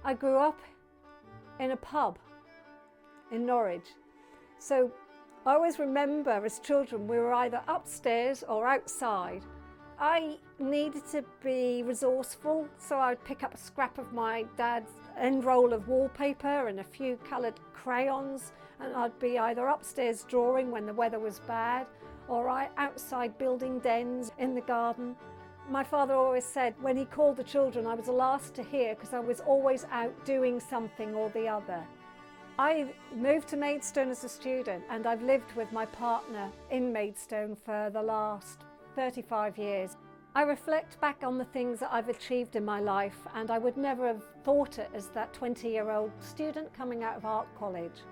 I grew up in a pub in Norwich. So I always remember as children we were either upstairs or outside. I needed to be resourceful, so I'd pick up a scrap of my dad's end roll of wallpaper and a few coloured crayons, and I'd be either upstairs drawing when the weather was bad or outside building dens in the garden. My father always said when he called the children I was the last to hear because I was always out doing something or the other. I moved to Maidstone as a student, and I've lived with my partner in Maidstone for the last 35 years. I reflect back on the things that I've achieved in my life, and I would never have thought it as that 20-year-old student coming out of art college.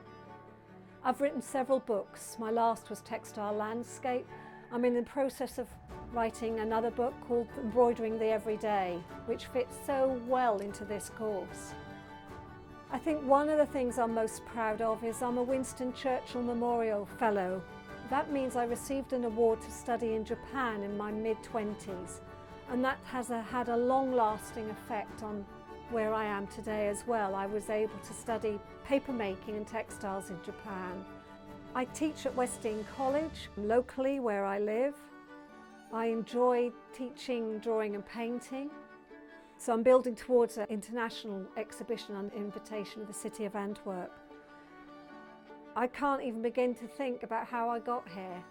I've written several books. My last was Textile Landscape. I'm in the process of writing another book called Embroidering the Everyday, which fits so well into this course. I think one of the things I'm most proud of is I'm a Winston Churchill Memorial Fellow. That means I received an award to study in Japan in my mid-20s, and that has had a long-lasting effect on where I am today as well. I was able to study papermaking and textiles in Japan. I teach at Westdean College, locally where I live. I enjoy teaching drawing and painting. So I'm building towards an international exhibition on invitation of the City of Antwerp. I can't even begin to think about how I got here.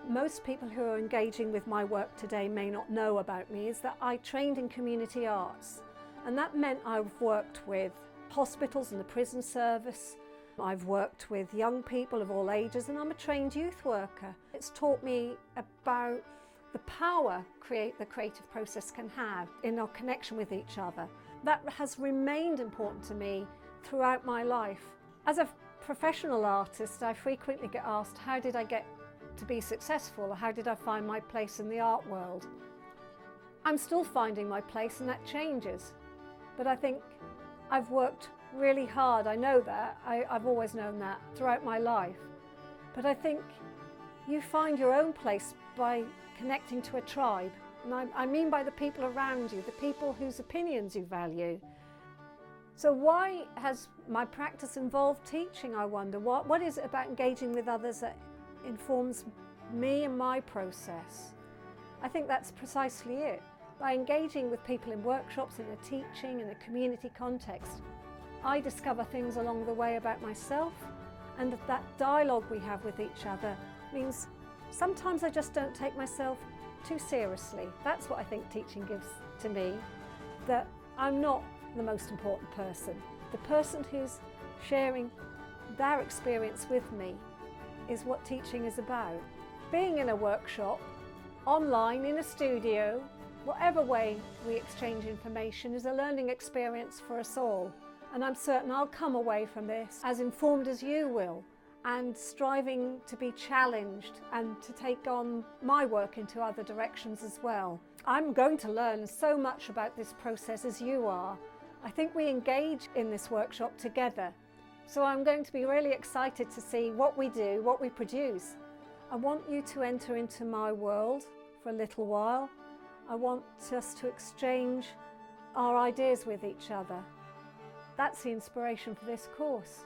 Most people who are engaging with my work today may not know about me is that I trained in community arts, and that meant I've worked with hospitals and the prison service. I've worked with young people of all ages, and I'm a trained youth worker. It's taught me about the power the creative process can have in our connection with each other. That has remained important to me throughout my life. As a professional artist, I frequently get asked, how did I get to be successful, or how did I find my place in the art world? I'm still finding my place, and that changes. But I think I've worked really hard. I know that. I've always known that throughout my life. But I think you find your own place by connecting to a tribe. And I mean by the people around you, the people whose opinions you value. So why has my practice involved teaching, I wonder? What is it about engaging with others that informs me and my process? I think that's precisely it. By engaging with people in workshops, in a teaching, in a community context, I discover things along the way about myself, and that dialogue we have with each other means sometimes I just don't take myself too seriously. That's what I think teaching gives to me, that I'm not the most important person. The person who's sharing their experience with me is what teaching is about. Being in a workshop, online, in a studio, whatever way we exchange information is a learning experience for us all. And I'm certain I'll come away from this as informed as you will, and striving to be challenged and to take on my work into other directions as well. I'm going to learn so much about this process as you are. I think we engage in this workshop together. So I'm going to be really excited to see what we do, what we produce. I want you to enter into my world for a little while. I want us to exchange our ideas with each other. That's the inspiration for this course.